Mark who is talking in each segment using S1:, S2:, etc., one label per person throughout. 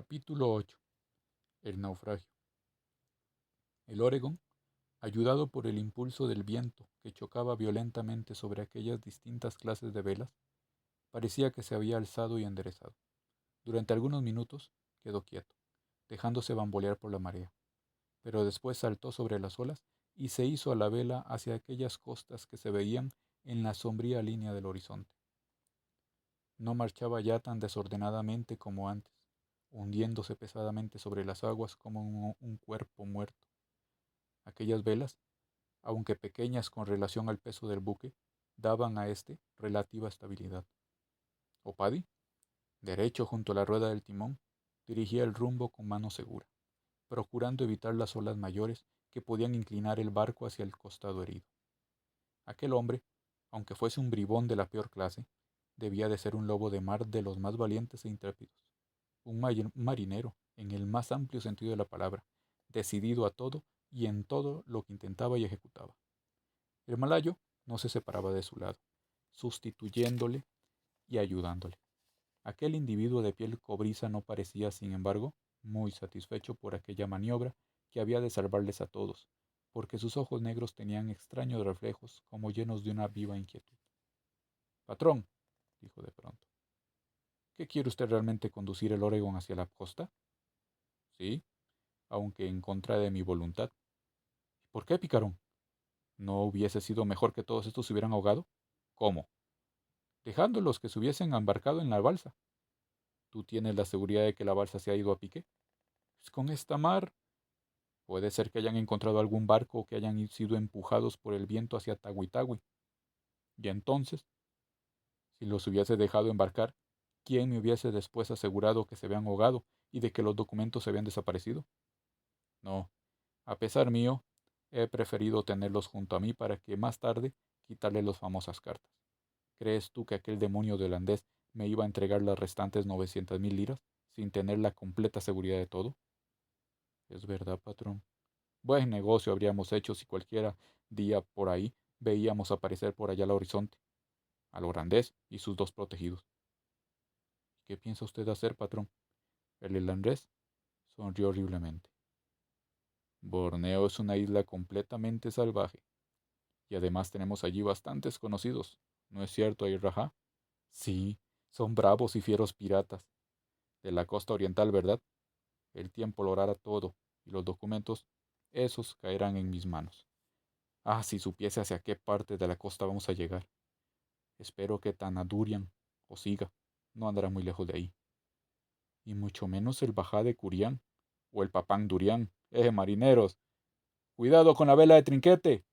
S1: Capítulo 8. El naufragio. El Oregon, ayudado por el impulso del viento que chocaba violentamente sobre aquellas distintas clases de velas, parecía que se había alzado y enderezado. Durante algunos minutos quedó quieto, dejándose bambolear por la marea, pero después saltó sobre las olas y se hizo a la vela hacia aquellas costas que se veían en la sombría línea del horizonte. No marchaba ya tan desordenadamente como antes, hundiéndose pesadamente sobre las aguas como un cuerpo muerto. Aquellas velas, aunque pequeñas con relación al peso del buque, daban a éste relativa estabilidad. Opadi, derecho junto a la rueda del timón, dirigía el rumbo con mano segura, procurando evitar las olas mayores que podían inclinar el barco hacia el costado herido. Aquel hombre, aunque fuese un bribón de la peor clase, debía de ser un lobo de mar de los más valientes e intrépidos, un marinero, en el más amplio sentido de la palabra, decidido a todo y en todo lo que intentaba y ejecutaba. El malayo no se separaba de su lado, sustituyéndole y ayudándole. Aquel individuo de piel cobriza no parecía, sin embargo, muy satisfecho por aquella maniobra que había de salvarles a todos, porque sus ojos negros tenían extraños reflejos como llenos de una viva inquietud. Patrón, dijo de pronto, ¿qué quiere usted realmente conducir el Oregon hacia la costa? Sí, aunque en contra de mi voluntad. ¿Por qué, picarón? ¿No hubiese sido mejor que todos estos se hubieran ahogado? ¿Cómo? Dejándolos que se hubiesen embarcado en la balsa. ¿Tú tienes la seguridad de que la balsa se ha ido a pique? Pues con esta mar. Puede ser que hayan encontrado algún barco o que hayan sido empujados por el viento hacia Tahuitagui. Y entonces, si los hubiese dejado embarcar, ¿quién me hubiese después asegurado que se habían ahogado y de que los documentos se habían desaparecido? No, a pesar mío, he preferido tenerlos junto a mí para que más tarde quitarle las famosas cartas. ¿Crees tú que aquel demonio de holandés me iba a entregar las restantes 900.000 liras sin tener la completa seguridad de todo? Es verdad, patrón. Buen negocio habríamos hecho si cualquiera día por ahí veíamos aparecer por allá al horizonte al holandés y sus dos protegidos. ¿Qué piensa usted hacer, patrón? El irlandés sonrió horriblemente. Borneo es una isla completamente salvaje, y además tenemos allí bastantes conocidos. ¿No es cierto, Ayr Rajá? Sí, son bravos y fieros piratas. De la costa oriental, ¿verdad? El tiempo lo hará todo, y los documentos, esos caerán en mis manos. Ah, si supiese hacia qué parte de la costa vamos a llegar. Espero que Tanadurian o Siga no andará muy lejos de ahí. Y mucho menos el Bajá de Curián o el Papán Durián. Marineros! ¡Cuidado con la vela de trinquete!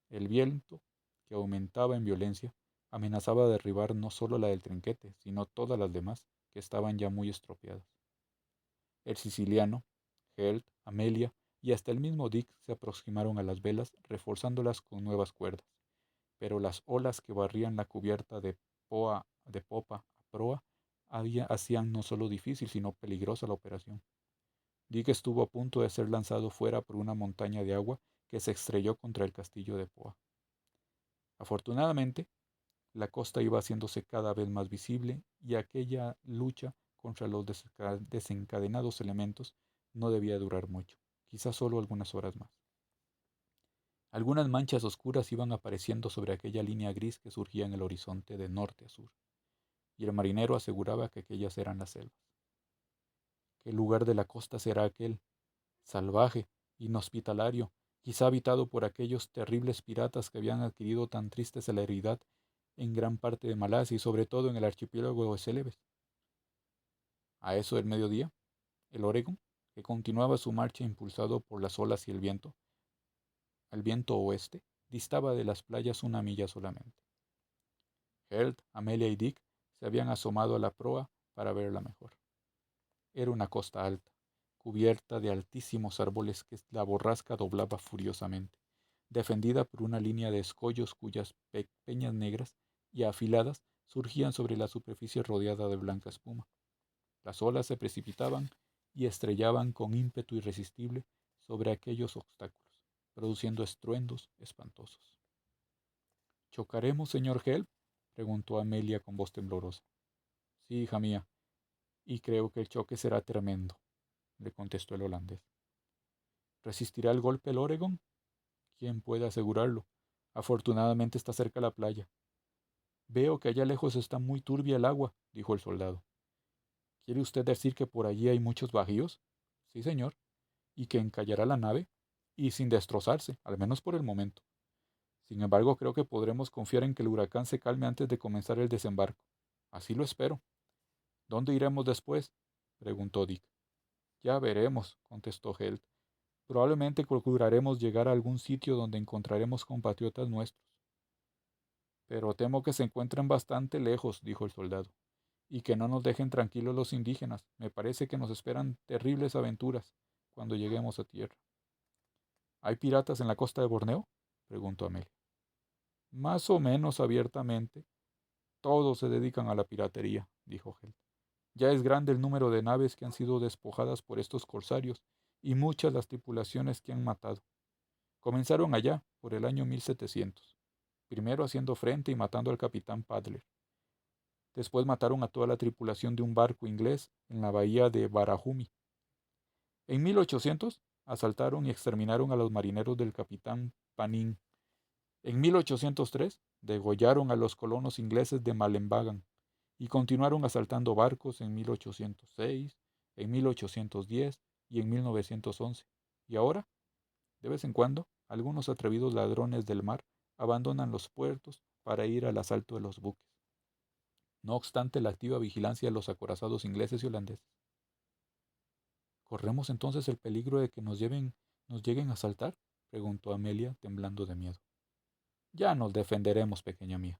S1: El viento, que aumentaba en violencia, amenazaba derribar no solo la del trinquete, sino todas las demás, que estaban ya muy estropeadas. El siciliano, Held, Amelia y hasta el mismo Dick se aproximaron a las velas, reforzándolas con nuevas cuerdas, pero las olas que barrían la cubierta de popa a proa hacían no solo difícil, sino peligrosa la operación. Dick estuvo a punto de ser lanzado fuera por una montaña de agua que se estrelló contra el castillo de Poa. Afortunadamente, la costa iba haciéndose cada vez más visible y aquella lucha contra los desencadenados elementos no debía durar mucho, quizás solo algunas horas más. Algunas manchas oscuras iban apareciendo sobre aquella línea gris que surgía en el horizonte de norte a sur, y el marinero aseguraba que aquellas eran las selvas. ¿Qué lugar de la costa será aquel? Salvaje, inhospitalario, quizá habitado por aquellos terribles piratas que habían adquirido tan triste celeridad en gran parte de Malasia y sobre todo en el archipiélago de Celebes. A eso del mediodía, el Oregon, que continuaba su marcha impulsado por las olas y el viento, al viento oeste, distaba de las playas una milla solamente. Held, Amelia y Dick se habían asomado a la proa para verla mejor. Era una costa alta, cubierta de altísimos árboles que la borrasca doblaba furiosamente, defendida por una línea de escollos cuyas peñas negras y afiladas surgían sobre la superficie rodeada de blanca espuma. Las olas se precipitaban y estrellaban con ímpetu irresistible sobre aquellos obstáculos, produciendo estruendos espantosos. ¿Chocaremos, señor Help? Preguntó Amelia con voz temblorosa. Sí, hija mía, y creo que el choque será tremendo, le contestó el holandés. ¿Resistirá el golpe el Oregon? ¿Quién puede asegurarlo? Afortunadamente está cerca la playa. Veo que allá lejos está muy turbia el agua, dijo el soldado. ¿Quiere usted decir que por allí hay muchos bajíos? Sí, señor. ¿Y que encallará la nave? Y sin destrozarse, al menos por el momento. Sin embargo, creo que podremos confiar en que el huracán se calme antes de comenzar el desembarco. Así lo espero. ¿Dónde iremos después? Preguntó Dick. Ya veremos, contestó Held. Probablemente procuraremos llegar a algún sitio donde encontraremos compatriotas nuestros. Pero temo que se encuentren bastante lejos, dijo el soldado, y que no nos dejen tranquilos los indígenas. Me parece que nos esperan terribles aventuras cuando lleguemos a tierra. ¿Hay piratas en la costa de Borneo? Preguntó Amelia. Más o menos abiertamente. Todos se dedican a la piratería, dijo Held. Ya es grande el número de naves que han sido despojadas por estos corsarios y muchas las tripulaciones que han matado. Comenzaron allá, por el año 1700, primero haciendo frente y matando al capitán Padler. Después mataron a toda la tripulación de un barco inglés en la bahía de Barahumi. En 1800 asaltaron y exterminaron a los marineros del capitán Panin. En 1803 degollaron a los colonos ingleses de Malembagan y continuaron asaltando barcos en 1806, en 1810 y en 1911. Y ahora, de vez en cuando, algunos atrevidos ladrones del mar abandonan los puertos para ir al asalto de los buques. No obstante la activa vigilancia de los acorazados ingleses y holandeses. ¿Corremos entonces el peligro de que nos lleguen a asaltar? Preguntó Amelia, temblando de miedo. Ya nos defenderemos, pequeña mía.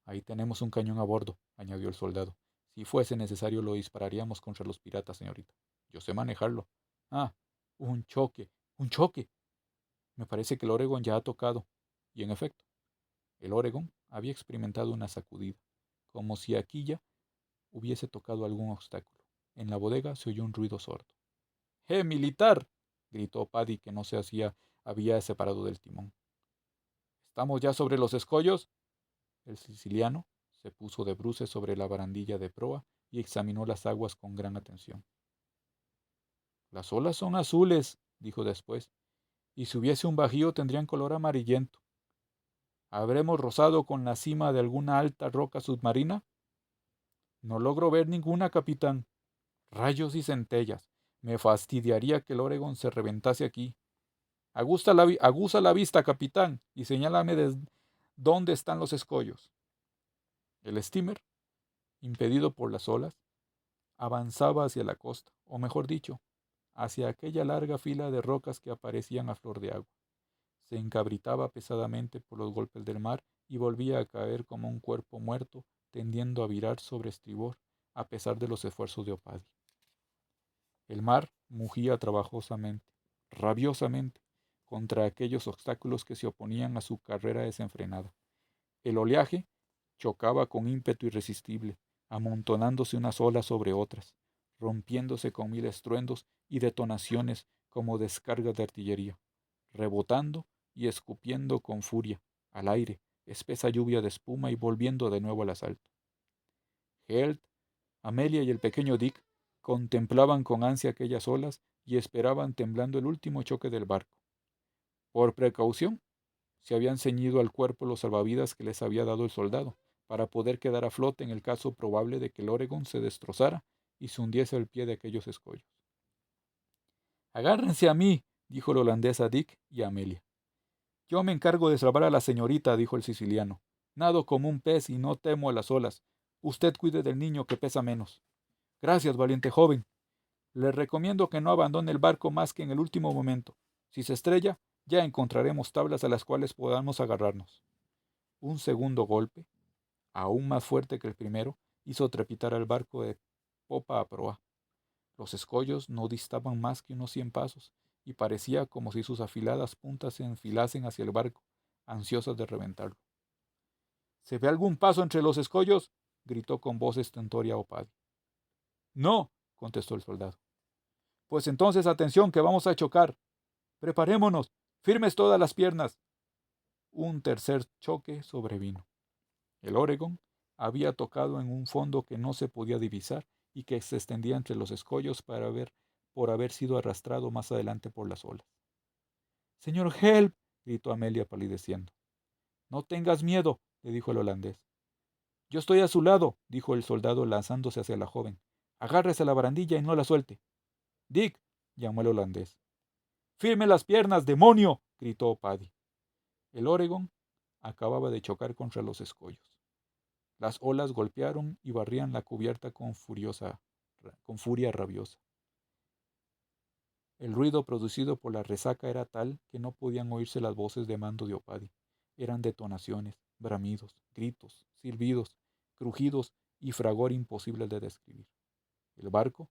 S1: Ahí tenemos un cañón a bordo, añadió el soldado. Si fuese necesario lo dispararíamos contra los piratas, señorita. Yo sé manejarlo. Ah, un choque, un choque. Me parece que el Oregon ya ha tocado. Y en efecto, el Oregon había experimentado una sacudida, como si aquí ya hubiese tocado algún obstáculo. En la bodega se oyó un ruido sordo. Militar! Gritó Paddy, que no se había separado del timón. ¿Estamos ya sobre los escollos? El siciliano se puso de bruces sobre la barandilla de proa y examinó las aguas con gran atención. Las olas son azules, dijo después, y si hubiese un bajío tendrían color amarillento. ¿Habremos rozado con la cima de alguna alta roca submarina? No logro ver ninguna, capitán. Rayos y centellas. Me fastidiaría que el Oregon se reventase aquí. Aguza la vista, capitán, y señálame dónde están los escollos. El steamer, impedido por las olas, avanzaba hacia la costa, o mejor dicho, hacia aquella larga fila de rocas que aparecían a flor de agua. Se encabritaba pesadamente por los golpes del mar y volvía a caer como un cuerpo muerto, tendiendo a virar sobre estribor, a pesar de los esfuerzos de Opadi. El mar mugía trabajosamente, rabiosamente, contra aquellos obstáculos que se oponían a su carrera desenfrenada. El oleaje chocaba con ímpetu irresistible, amontonándose unas olas sobre otras, rompiéndose con mil estruendos y detonaciones como descargas de artillería, rebotando y escupiendo con furia al aire espesa lluvia de espuma y volviendo de nuevo al asalto. Held, Amelia y el pequeño Dick contemplaban con ansia aquellas olas y esperaban temblando el último choque del barco. Por precaución, se habían ceñido al cuerpo los salvavidas que les había dado el soldado, para poder quedar a flote en el caso probable de que el Oregon se destrozara y se hundiese al pie de aquellos escollos. Agárrense a mí, dijo el holandés a Dick y a Amelia. Yo me encargo de salvar a la señorita, dijo el siciliano. Nado como un pez y no temo a las olas. Usted cuide del niño que pesa menos. Gracias, valiente joven. Le recomiendo que no abandone el barco más que en el último momento. Si se estrella, ya encontraremos tablas a las cuales podamos agarrarnos. Un segundo golpe, aún más fuerte que el primero, hizo trepitar al barco de popa a proa. Los escollos no distaban más que unos 100 pasos, y parecía como si sus afiladas puntas se enfilasen hacia el barco, ansiosas de reventarlo. ¿Se ve algún paso entre los escollos? Gritó con voz estentórea Opadi. No, contestó el soldado. Pues entonces atención, que vamos a chocar. Preparémonos, firmes todas las piernas. Un tercer choque sobrevino. El Oregon había tocado en un fondo que no se podía divisar y que se extendía entre los escollos por haber sido arrastrado más adelante por las olas. —¡Señor Help! —gritó Amelia palideciendo. —No tengas miedo —le dijo el holandés. —Yo estoy a su lado —dijo el soldado lanzándose hacia la joven—. Agárrese a la barandilla y no la suelte. —Dick —llamó el holandés. —¡Firme las piernas, demonio! —gritó Paddy. El Oregon acababa de chocar contra los escollos. Las olas golpearon y barrían la cubierta con furia rabiosa. El ruido producido por la resaca era tal que no podían oírse las voces de mando de Opadi. Eran detonaciones, bramidos, gritos, silbidos, crujidos y fragor imposibles de describir. El barco,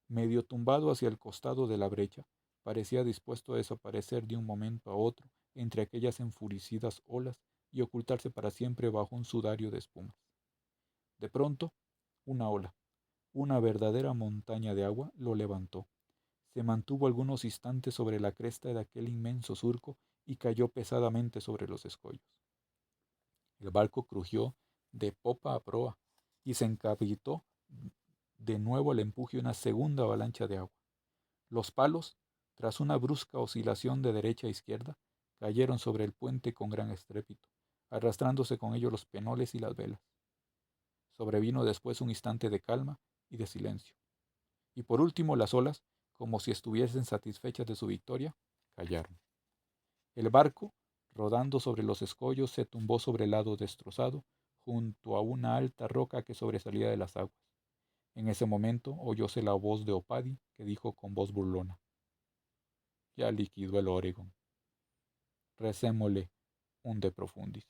S1: medio tumbado hacia el costado de la brecha, parecía dispuesto a desaparecer de un momento a otro entre aquellas enfurecidas olas y ocultarse para siempre bajo un sudario de espumas. De pronto, una ola, una verdadera montaña de agua, lo levantó. Se mantuvo algunos instantes sobre la cresta de aquel inmenso surco y cayó pesadamente sobre los escollos. El barco crujió de popa a proa y se encabritó de nuevo al empuje de una segunda avalancha de agua. Los palos, tras una brusca oscilación de derecha a izquierda, cayeron sobre el puente con gran estrépito, arrastrándose con ellos los penoles y las velas. Sobrevino después un instante de calma y de silencio. Y por último las olas, como si estuviesen satisfechas de su victoria, callaron. El barco, rodando sobre los escollos, se tumbó sobre el lado destrozado, junto a una alta roca que sobresalía de las aguas. En ese momento oyóse la voz de Opadi, que dijo con voz burlona: —Ya liquidó el Oregon. Recémosle un de profundis.